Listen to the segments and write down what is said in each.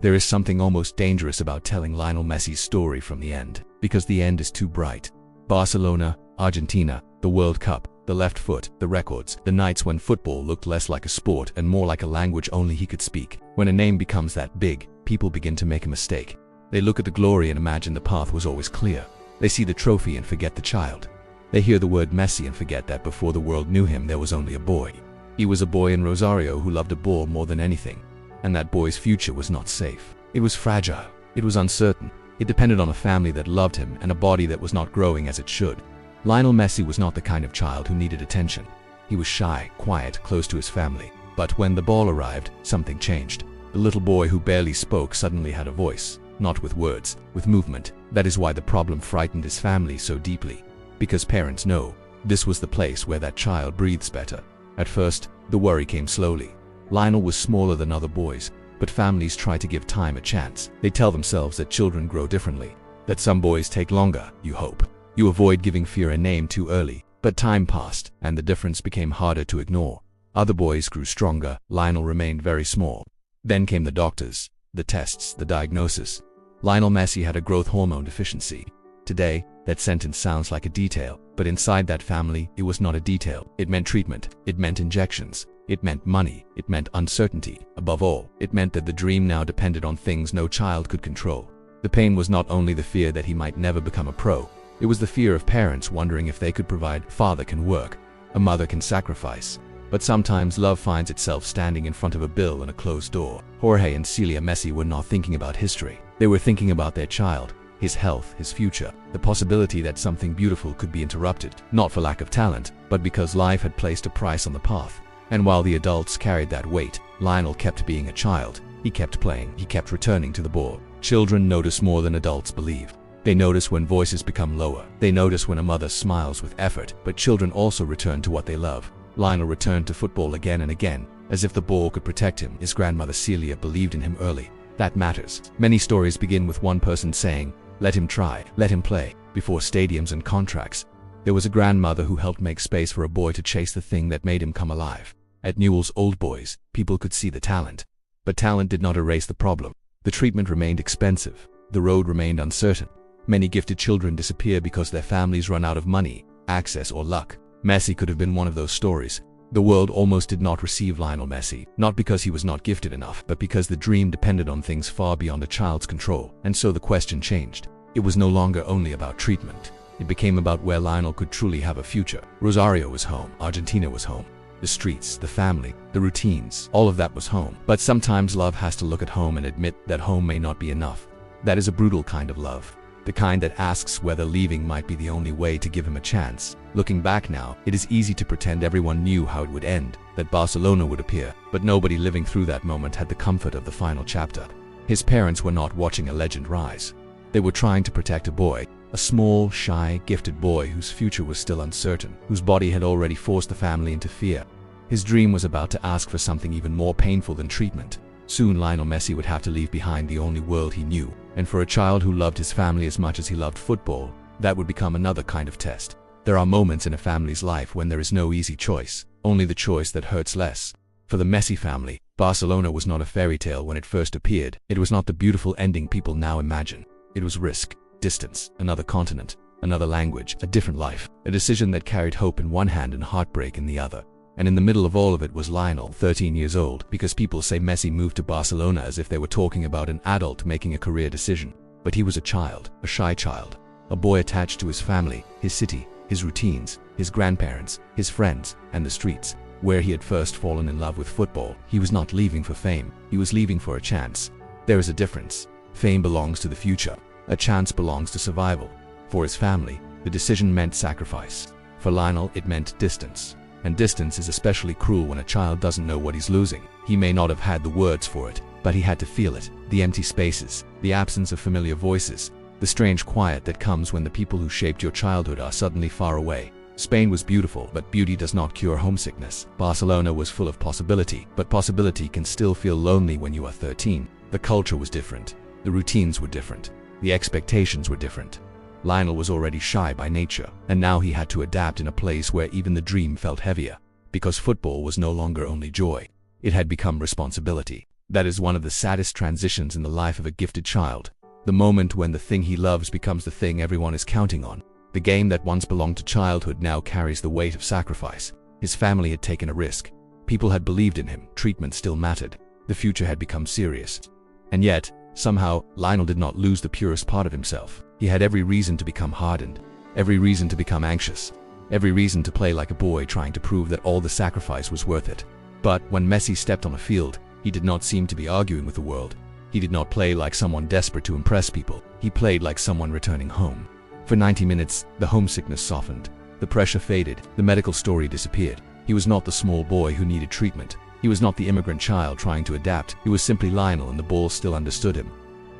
There is something almost dangerous about telling Lionel Messi's story from the end, because the end is too bright. Barcelona, Argentina, the World Cup, the left foot, the records, the nights when football looked less like a sport and more like a language only he could speak. When a name becomes that big, people begin to make a mistake. They look at the glory and imagine the path was always clear. They see the trophy and forget the child. They hear the word Messi and forget that before the world knew him there was only a boy. He was a boy in Rosario who loved a ball more than anything. And that boy's future was not safe. It was fragile. It was uncertain. It depended on a family that loved him and a body that was not growing as it should. Lionel Messi was not the kind of child who needed attention. He was shy, quiet, close to his family. But when the ball arrived, something changed. The little boy who barely spoke suddenly had a voice. Not with words, with movement. That is why the problem frightened his family so deeply. Because parents know this was the place where that child breathes better. At first, the worry came slowly. Lionel was smaller than other boys, but families try to give time a chance. They tell themselves that children grow differently, that some boys take longer, you hope. You avoid giving fear a name too early. But time passed, and the difference became harder to ignore. Other boys grew stronger. Lionel remained very small. Then came the doctors, the tests, the diagnosis. Lionel Messi had a growth hormone deficiency. Today, that sentence sounds like a detail, but inside that family, it was not a detail. It meant treatment. It meant injections. It meant money. It meant uncertainty. Above all, it meant that the dream now depended on things no child could control. The pain was not only the fear that he might never become a pro. It was the fear of parents wondering if they could provide. Father can work. A mother can sacrifice. But sometimes love finds itself standing in front of a bill and a closed door. Jorge and Celia Messi were not thinking about history. They were thinking about their child, his health, his future, the possibility that something beautiful could be interrupted, not for lack of talent, but because life had placed a price on the path. And while the adults carried that weight, Lionel kept being a child. He kept playing. He kept returning to the ball. Children notice more than adults believe. They notice when voices become lower. They notice when a mother smiles with effort. But children also return to what they love. Lionel returned to football again and again, as if the ball could protect him. His grandmother Celia believed in him early. That matters. Many stories begin with one person saying, "Let him try, let him play." Before stadiums and contracts, there was a grandmother who helped make space for a boy to chase the thing that made him come alive. At Newell's Old Boys, people could see the talent. But talent did not erase the problem. The treatment remained expensive. The road remained uncertain. Many gifted children disappear because their families run out of money, access, or luck. Messi could have been one of those stories. The world almost did not receive Lionel Messi, not because he was not gifted enough, but because the dream depended on things far beyond a child's control. And so the question changed. It was no longer only about treatment. It became about where Lionel could truly have a future. Rosario was home. Argentina was home. The streets, the family, the routines, all of that was home. But sometimes love has to look at home and admit that home may not be enough. That is a brutal kind of love. The kind that asks whether leaving might be the only way to give him a chance. Looking back now, it is easy to pretend everyone knew how it would end, that Barcelona would appear, but nobody living through that moment had the comfort of the final chapter. His parents were not watching a legend rise. They were trying to protect a boy, a small, shy, gifted boy whose future was still uncertain, whose body had already forced the family into fear. His dream was about to ask for something even more painful than treatment. Soon Lionel Messi would have to leave behind the only world he knew, and for a child who loved his family as much as he loved football, that would become another kind of test. There are moments in a family's life when there is no easy choice, only the choice that hurts less. For the Messi family, Barcelona was not a fairy tale when it first appeared. It was not the beautiful ending people now imagine. It was risk, distance, another continent, another language, a different life, a decision that carried hope in one hand and heartbreak in the other. And in the middle of all of it was Lionel, 13 years old, because people say Messi moved to Barcelona as if they were talking about an adult making a career decision. But he was a child, a shy child, a boy attached to his family, his city, his routines, his grandparents, his friends, and the streets. Where he had first fallen in love with football, he was not leaving for fame, he was leaving for a chance. There is a difference. Fame belongs to the future. A chance belongs to survival. For his family, the decision meant sacrifice. For Lionel, it meant distance. And distance is especially cruel when a child doesn't know what he's losing. He may not have had the words for it, but he had to feel it. The empty spaces, the absence of familiar voices, the strange quiet that comes when the people who shaped your childhood are suddenly far away. Spain was beautiful, but beauty does not cure homesickness. Barcelona was full of possibility, but possibility can still feel lonely when you are 13. The culture was different. The routines were different. The expectations were different. Lionel was already shy by nature, and now he had to adapt in a place where even the dream felt heavier. Because football was no longer only joy. It had become responsibility. That is one of the saddest transitions in the life of a gifted child. The moment when the thing he loves becomes the thing everyone is counting on. The game that once belonged to childhood now carries the weight of sacrifice. His family had taken a risk. People had believed in him. Treatment still mattered. The future had become serious. And yet, somehow, Lionel did not lose the purest part of himself. He had every reason to become hardened, every reason to become anxious, every reason to play like a boy trying to prove that all the sacrifice was worth it. But when Messi stepped on a field, he did not seem to be arguing with the world. He did not play like someone desperate to impress people. He played like someone returning home. For 90 minutes, the homesickness softened. The pressure faded. The medical story disappeared. He was not the small boy who needed treatment. He was not the immigrant child trying to adapt. He was simply Lionel, and the ball still understood him.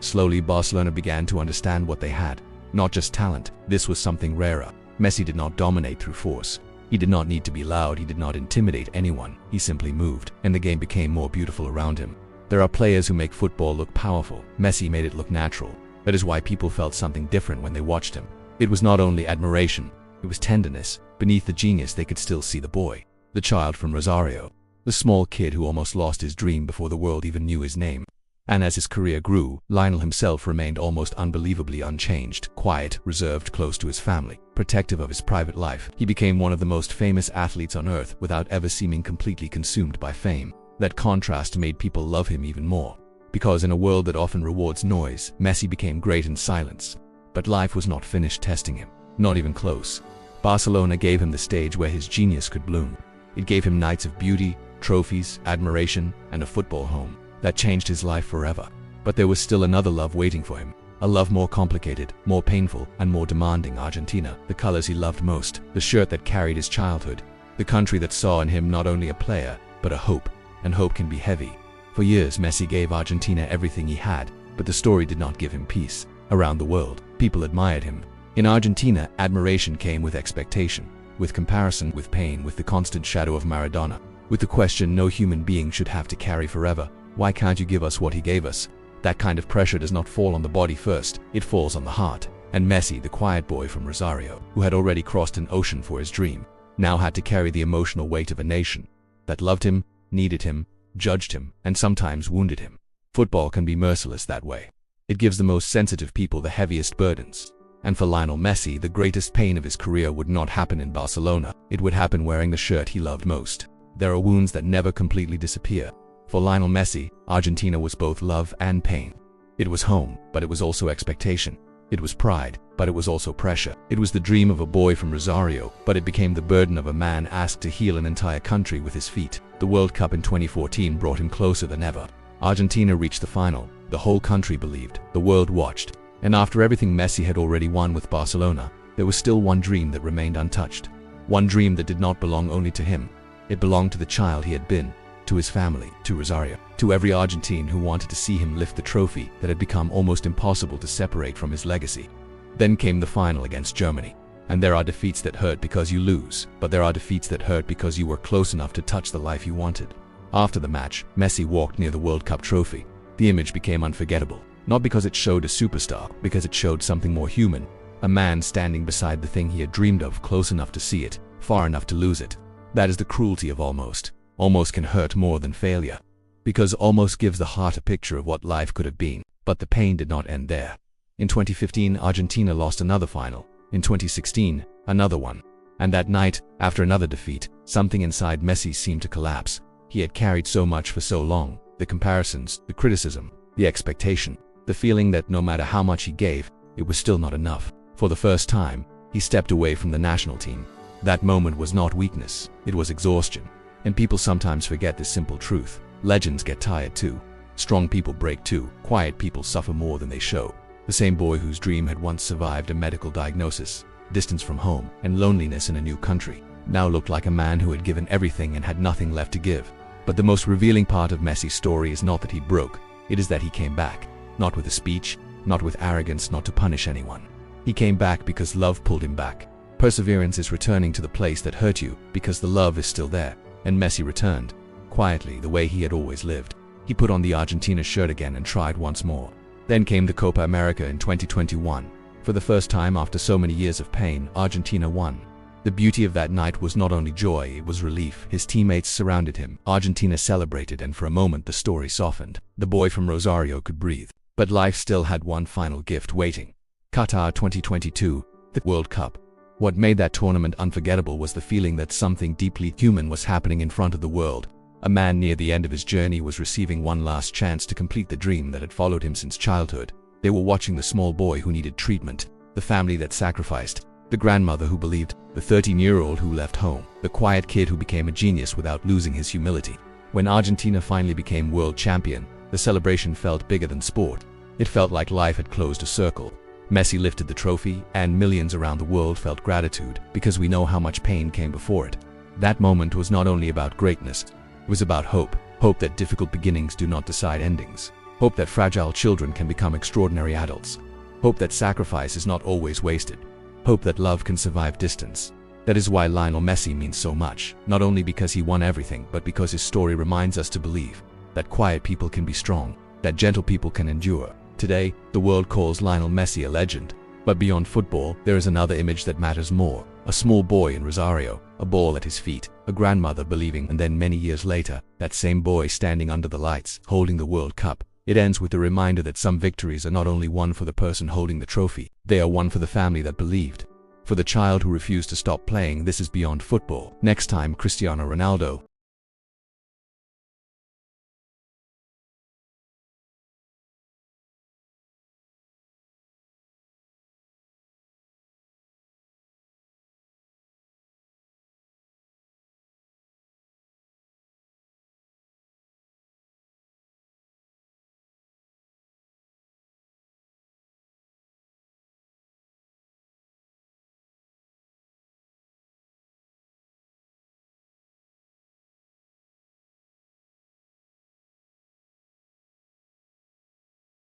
Slowly, Barcelona began to understand what they had. Not just talent. This was something rarer. Messi did not dominate through force. He did not need to be loud. He did not intimidate anyone. He simply moved, and the game became more beautiful around him. There are players who make football look powerful. Messi made it look natural. That is why people felt something different when they watched him. It was not only admiration, it was tenderness. Beneath the genius, they could still see the boy, the child from Rosario, the small kid who almost lost his dream before the world even knew his name. And as his career grew, Lionel himself remained almost unbelievably unchanged, quiet, reserved, close to his family, protective of his private life. He became one of the most famous athletes on earth without ever seeming completely consumed by fame. That contrast made people love him even more. Because in a world that often rewards noise, Messi became great in silence. But life was not finished testing him, not even close. Barcelona gave him the stage where his genius could bloom. It gave him nights of beauty, trophies, admiration, and a football home. That changed his life forever. But there was still another love waiting for him. A love more complicated, more painful, and more demanding. Argentina, the colors he loved most, the shirt that carried his childhood, the country that saw in him not only a player, but a hope. And hope can be heavy. For years, Messi gave Argentina everything he had, but the story did not give him peace. Around the world, people admired him. In Argentina, admiration came with expectation, with comparison, with pain, with the constant shadow of Maradona, with the question no human being should have to carry forever: why can't you give us what he gave us? That kind of pressure does not fall on the body first, it falls on the heart. And Messi, the quiet boy from Rosario, who had already crossed an ocean for his dream, now had to carry the emotional weight of a nation that loved him, needed him, judged him, and sometimes wounded him. Football can be merciless that way. It gives the most sensitive people the heaviest burdens. And for Lionel Messi, the greatest pain of his career would not happen in Barcelona. It would happen wearing the shirt he loved most. There are wounds that never completely disappear. For Lionel Messi, Argentina was both love and pain. It was home, but it was also expectation. It was pride, but it was also pressure. It was the dream of a boy from Rosario, but it became the burden of a man asked to heal an entire country with his feet. The World Cup in 2014 brought him closer than ever. Argentina reached the final. The whole country believed. The world watched. And after everything Messi had already won with Barcelona, there was still one dream that remained untouched. One dream that did not belong only to him. It belonged to the child he had been, to his family, to Rosario, to every Argentine who wanted to see him lift the trophy that had become almost impossible to separate from his legacy. Then came the final against Germany. And there are defeats that hurt because you lose, but there are defeats that hurt because you were close enough to touch the life you wanted. After the match, Messi walked near the World Cup trophy. The image became unforgettable, not because it showed a superstar, because it showed something more human. A man standing beside the thing he had dreamed of, close enough to see it, far enough to lose it. That is the cruelty of almost. Almost can hurt more than failure, because almost gives the heart a picture of what life could have been. But the pain did not end there. In 2015, Argentina lost another final. In 2016, another one. And that night, after another defeat, something inside Messi seemed to collapse. He had carried so much for so long. The comparisons, the criticism, the expectation, the feeling that no matter how much he gave, it was still not enough. For the first time, he stepped away from the national team. That moment was not weakness, it was exhaustion. And people sometimes forget this simple truth. Legends get tired too. Strong people break too. Quiet people suffer more than they show. The same boy whose dream had once survived a medical diagnosis, distance from home, and loneliness in a new country, now looked like a man who had given everything and had nothing left to give. But the most revealing part of Messi's story is not that he broke, it is that he came back. Not with a speech, not with arrogance, not to punish anyone. He came back because love pulled him back. Perseverance is returning to the place that hurt you because the love is still there. And Messi returned, quietly, the way he had always lived. He put on the Argentina shirt again and tried once more. Then came the Copa America in 2021. For the first time after so many years of pain, Argentina won. The beauty of that night was not only joy, it was relief. His teammates surrounded him. Argentina celebrated, and for a moment the story softened. The boy from Rosario could breathe. But life still had one final gift waiting. Qatar 2022, the World Cup. What made that tournament unforgettable was the feeling that something deeply human was happening in front of the world. A man near the end of his journey was receiving one last chance to complete the dream that had followed him since childhood. They were watching the small boy who needed treatment, the family that sacrificed, the grandmother who believed, the 13-year-old who left home, the quiet kid who became a genius without losing his humility. When Argentina finally became world champion, the celebration felt bigger than sport. It felt like life had closed a circle. Messi lifted the trophy, and millions around the world felt gratitude, because we know how much pain came before it. That moment was not only about greatness, it was about hope. Hope that difficult beginnings do not decide endings. Hope that fragile children can become extraordinary adults. Hope that sacrifice is not always wasted. Hope that love can survive distance. That is why Lionel Messi means so much, not only because he won everything, but because his story reminds us to believe that quiet people can be strong, that gentle people can endure. Today, the world calls Lionel Messi a legend. But beyond football, there is another image that matters more. A small boy in Rosario, a ball at his feet, a grandmother believing, and then many years later, that same boy standing under the lights, holding the World Cup. It ends with the reminder that some victories are not only won for the person holding the trophy, they are won for the family that believed. For the child who refused to stop playing. This is Beyond Football. Next time, Cristiano Ronaldo.